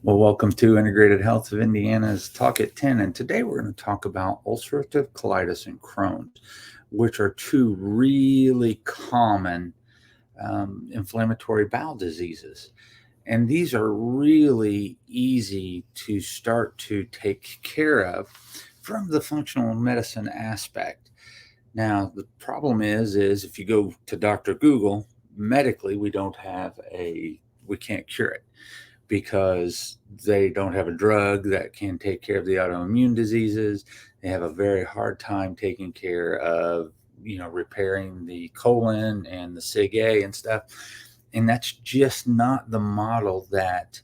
Well, welcome to Integrated Health of Indiana's Talk at 10. And today we're going to talk about ulcerative colitis and Crohn's, which are two really common inflammatory bowel diseases. And these are really easy to start to take care of from the functional medicine aspect. Now, the problem is if you go to Dr. Google, medically, we can't cure it because they don't have a drug that can take care of the autoimmune diseases. They have a very hard time taking care of, repairing the colon and the SIG-A and stuff. And that's just not the model that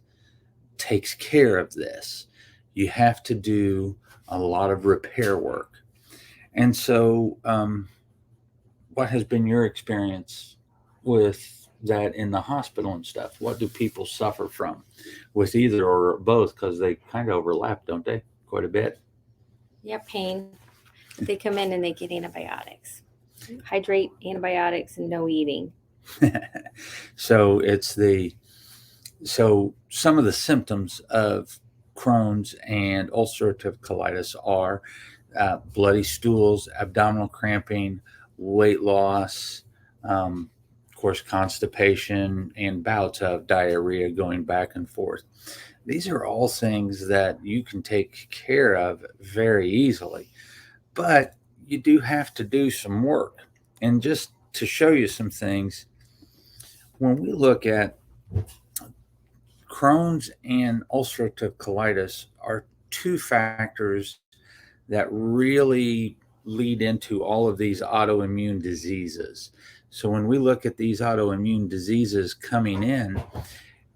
takes care of this. You have to do a lot of repair work. And so, what has been your experience with that in the hospital and stuff? What do people suffer from with either or both? Because they kind of overlap, don't they? Quite a bit. Yeah, pain. They come in and they get antibiotics. Hydrate, antibiotics, and no eating. So some of the symptoms of Crohn's and ulcerative colitis are bloody stools, abdominal cramping, weight loss, of course, constipation, and bouts of diarrhea going back and forth. These are all things that you can take care of very easily, but you do have to do some work. And just to show you some things, when we look at Crohn's and ulcerative colitis are two factors that really lead into all of these autoimmune diseases. So when we look at these autoimmune diseases coming in,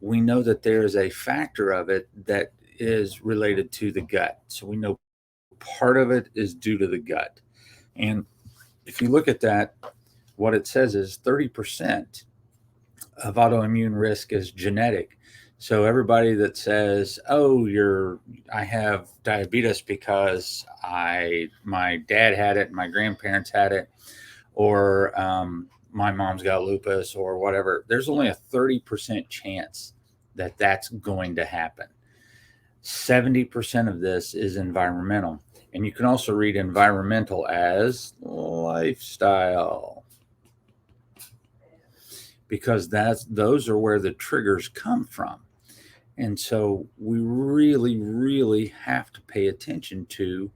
we know that there is a factor of it that is related to the gut. So we know part of it is due to the gut. And if you look at that, what it says is 30% of autoimmune risk is genetic. So everybody that says, "Oh, I have diabetes because my dad had it, my grandparents had it, or my mom's got lupus or whatever," there's only a 30% chance that that's going to happen. 70% of this is environmental. And you can also read environmental as lifestyle, because those are where the triggers come from. And so we really, really have to pay attention to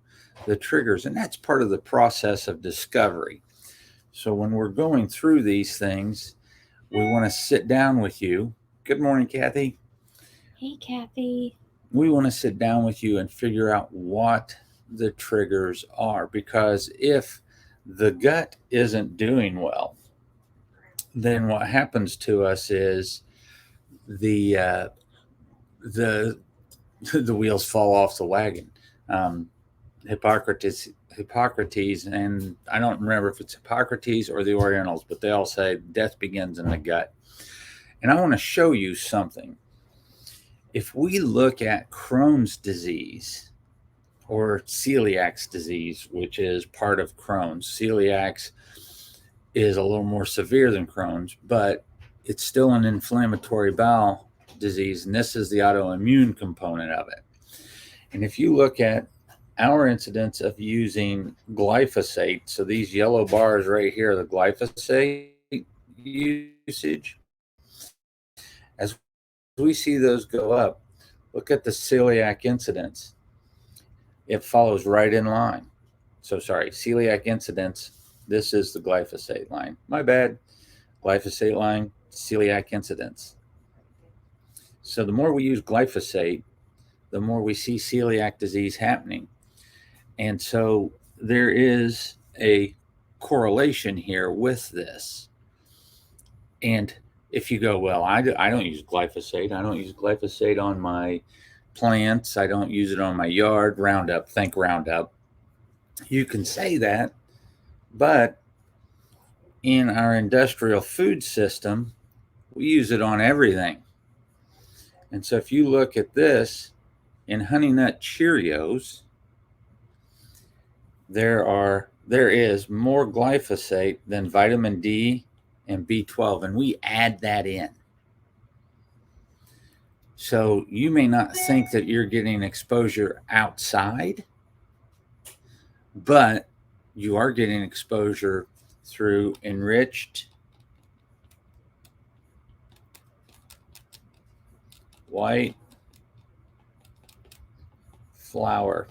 the triggers. And that's part of the process of discovery. So when we're going through these things, we want to sit down with you. Good morning, Kathy. Hey, Kathy. We want to sit down with you and figure out what the triggers are. Because if the gut isn't doing well, then what happens to us is the the the wheels fall off the wagon. Um, Hippocrates, and I don't remember if it's Hippocrates or the Orientals, but they all say death begins in the gut. And I want to show you something. If we look at Crohn's disease or celiac disease, which is part of Crohn's, celiac is a little more severe than Crohn's, but it's still an inflammatory bowel disease, and this is the autoimmune component of it. And if you look at our incidence of using glyphosate, so these yellow bars right here, the glyphosate usage, as we see those go up, look at the celiac incidence. It follows right in line. So sorry, celiac incidence, this is the glyphosate line. My bad. Glyphosate line, celiac incidence. So the more we use glyphosate, the more we see celiac disease happening. And so there is a correlation here with this. And if you go, well, I don't use glyphosate. I don't use glyphosate on my plants. I don't use it on my yard. Roundup, think Roundup. You can say that, but in our industrial food system, we use it on everything. And so if you look at this, in Honey Nut Cheerios, there is more glyphosate than vitamin D and B12, and we add that in. So you may not think that you're getting exposure outside, but you are getting exposure through enriched white flour.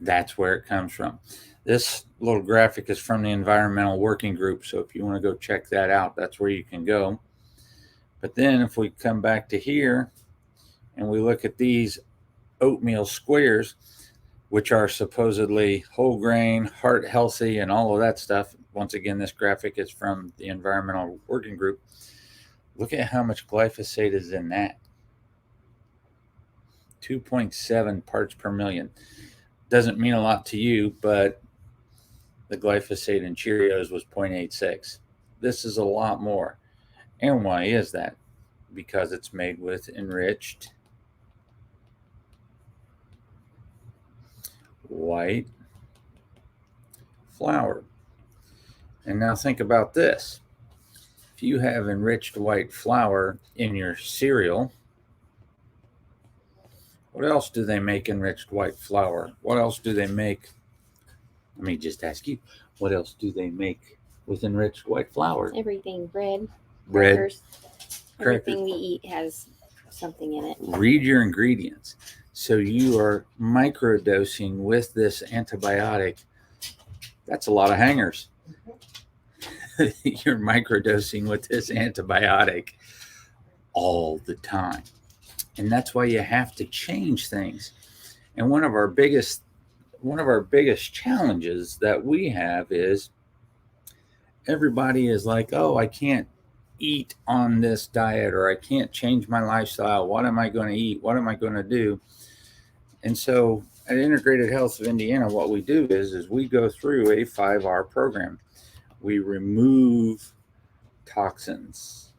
That's where it comes from. This little graphic is from the Environmental Working Group, so if you want to go check that out, that's where you can go. But then if we come back to here and we look at these oatmeal squares, which are supposedly whole grain, heart healthy, and all of that stuff. Once again, this graphic is from the Environmental Working Group. Look at how much glyphosate is in that. 2.7 parts per million. Doesn't mean a lot to you, but the glyphosate in Cheerios was 0.86. This is a lot more. And why is that? Because it's made with enriched white flour. And now think about this. If you have enriched white flour in your cereal, what else do they make enriched white flour? What else do they make? Let me just ask you, what else do they make with enriched white flour? Everything. Bread. Bread. Crackers. Everything we eat has something in it. Read your ingredients. So you are microdosing with this antibiotic. That's a lot of hangers. You're microdosing with this antibiotic all the time. And that's why you have to change things. And one of our biggest challenges that we have is everybody is like, oh, I can't eat on this diet, or I can't change my lifestyle. What am I going to eat? What am I going to do? And so at Integrated Health of Indiana, what we do is we go through a 5R program. We remove toxins,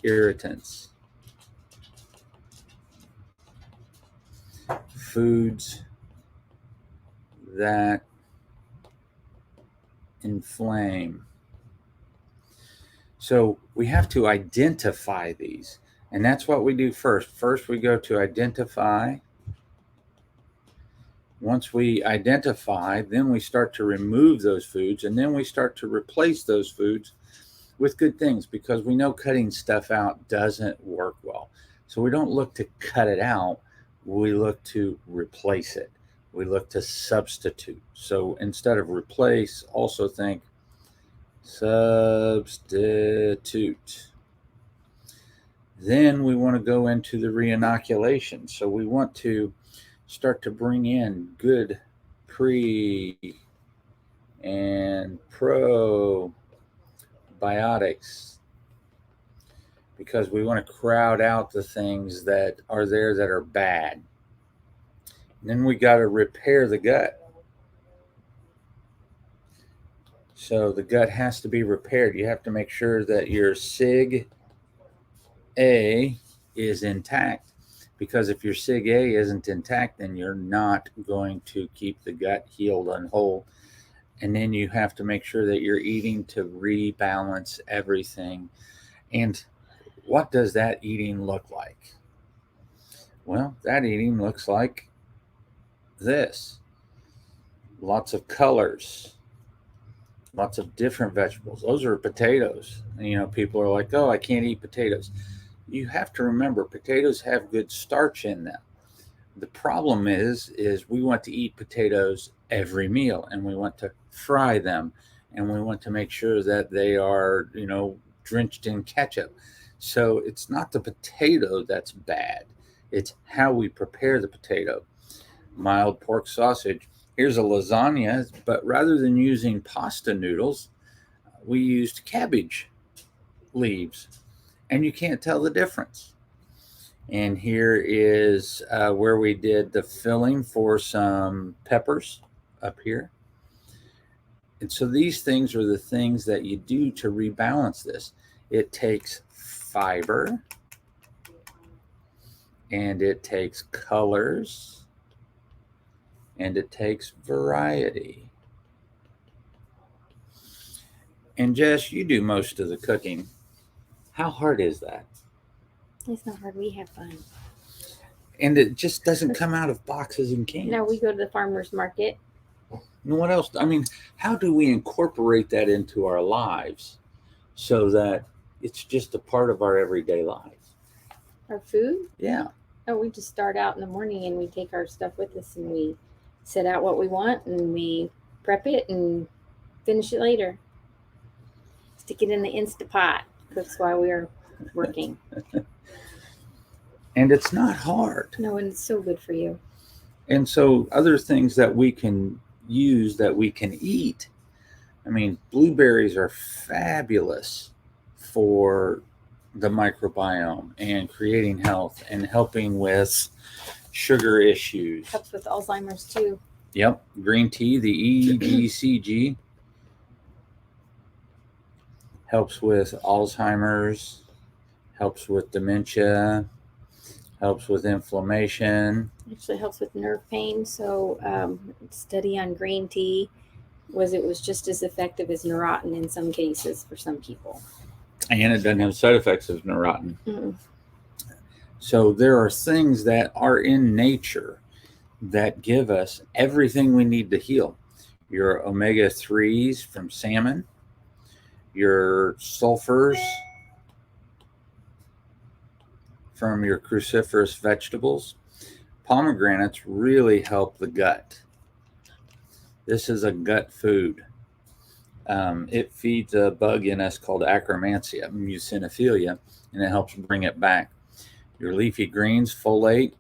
irritants, foods that inflame. So we have to identify these. And that's what we do first. First, we go to identify. Once we identify, then we start to remove those foods, and then we start to replace those foods with good things, because we know cutting stuff out doesn't work well. So we don't look to cut it out. We look to replace it. We look to substitute. So instead of replace, also think substitute. Then we want to go into the reinoculation. So we want to start to bring in good pre and probiotics, because we want to crowd out the things that are there that are bad. And then we got to repair the gut. So the gut has to be repaired. You have to make sure that your SIG A is intact, because if your SIG A isn't intact, then you're not going to keep the gut healed and whole. And then you have to make sure that you're eating to rebalance everything. And what does that eating look like? Well, that eating looks like this. Lots of colors, lots of different vegetables. Those are potatoes. People are like, oh, I can't eat potatoes. You have to remember, potatoes have good starch in them. The problem is we want to eat potatoes every meal, and we want to fry them, and we want to make sure that they are, drenched in ketchup. So it's not the potato that's bad. It's how we prepare the potato. Mild pork sausage. Here's a lasagna, but rather than using pasta noodles, we used cabbage leaves, and you can't tell the difference. And here is where we did the filling for some peppers up here. And so these things are the things that you do to rebalance this. It takes fiber, and it takes colors, and it takes variety. And Jess, you do most of the cooking. How hard is that? It's not hard. We have fun. And it just doesn't come out of boxes and cans. No, we go to the farmer's market. And what else? I mean, how do we incorporate that into our lives so that it's just a part of our everyday lives? Our food? Yeah. Oh, we just start out in the morning and we take our stuff with us and we set out what we want and we prep it and finish it later. Stick it in the Instapot. Cooks while we are working. And it's not hard. No, and it's so good for you. And so other things that we can use that we can eat. I mean, blueberries are fabulous for the microbiome and creating health and helping with sugar issues. Helps with Alzheimer's too. Yep. Green tea, the EGCG, helps with Alzheimer's, helps with dementia, helps with inflammation. Actually helps with nerve pain. So study on green tea was just as effective as Neurontin in some cases for some people. And it doesn't have side effects of Neurontin. Mm-mm. So there are things that are in nature that give us everything we need to heal. Your omega-3s from salmon, your sulfurs from your cruciferous vegetables. Pomegranates really help the gut. This is a gut food. It feeds a bug in us called Akkermansia, mucinophilia, and it helps bring it back. Your leafy greens, folate,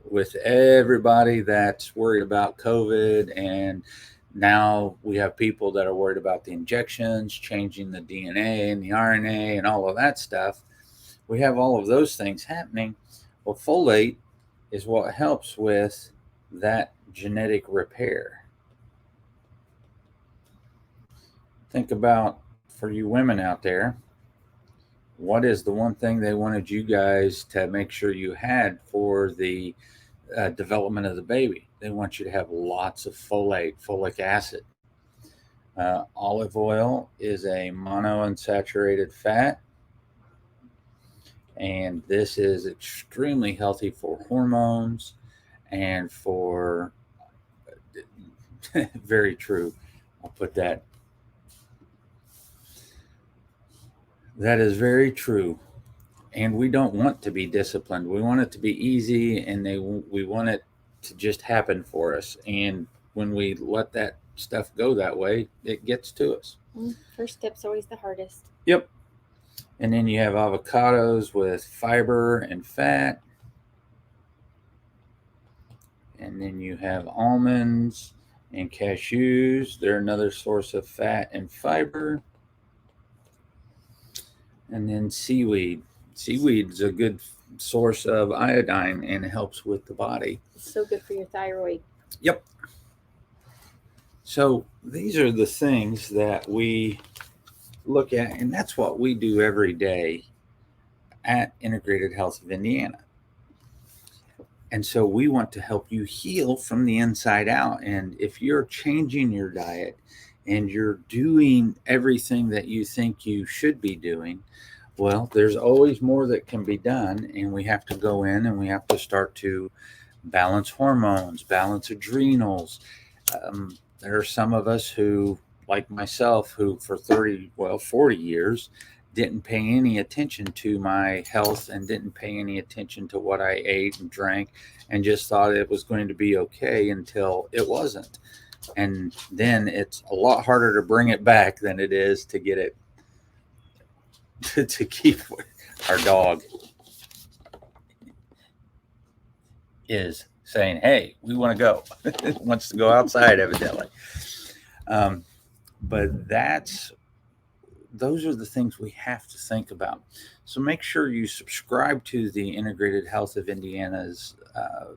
with everybody that's worried about COVID, and now we have people that are worried about the injections, changing the DNA and the RNA and all of that stuff. We have all of those things happening. Well, folate is what helps with that genetic repair. Think about, for you women out there, what is the one thing they wanted you guys to make sure you had for the development of the baby? They want you to have lots of folate, folic acid. Olive oil is a monounsaturated fat, and this is extremely healthy for hormones and for very true. I'll put that. That is very true. And we don't want to be disciplined. We want it to be easy, and we want it to just happen for us. And when we let that stuff go that way, it gets to us. First step's always the hardest. Yep. And then you have avocados with fiber and fat. And then you have almonds and cashews. They're another source of fat and fiber. And then seaweed. Seaweed is a good source of iodine and helps with the body. It's so good for your thyroid. Yep. So these are the things that we look at, and that's what we do every day at Integrated Health of Indiana. And so we want to help you heal from the inside out. And if you're changing your diet and you're doing everything that you think you should be doing, well, there's always more that can be done, and we have to go in and we have to start to balance hormones, balance adrenals. There are some of us who, like myself, who for 40 years didn't pay any attention to my health and didn't pay any attention to what I ate and drank, and just thought it was going to be okay until it wasn't. And then it's a lot harder to bring it back than it is to get it to keep. Our dog is saying, hey, we want to go. It wants to go outside, evidently. But those are the things we have to think about. So make sure you subscribe to the Integrated Health of Indiana's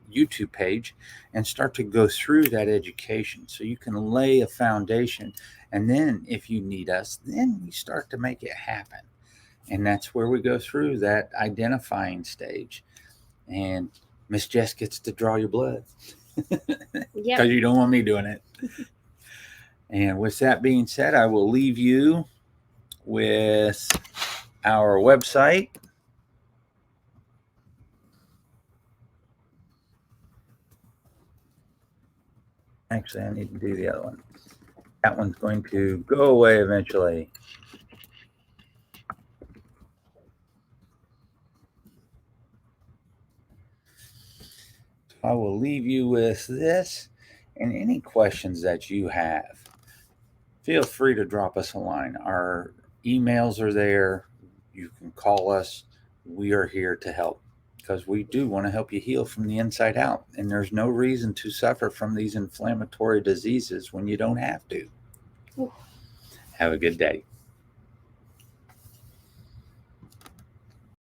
YouTube page and start to go through that education so you can lay a foundation. And then if you need us, then we start to make it happen. And that's where we go through that identifying stage. And Miss Jess gets to draw your blood. Yeah. Because you don't want me doing it. And with that being said, I will leave you with our website. Actually, I need to do the other one. That one's going to go away eventually. I will leave you with this, and any questions that you have, feel free to drop us a line. Our emails are there. You can call us. We are here to help because we do want to help you heal from the inside out. And there's no reason to suffer from these inflammatory diseases when you don't have to. Have a good day.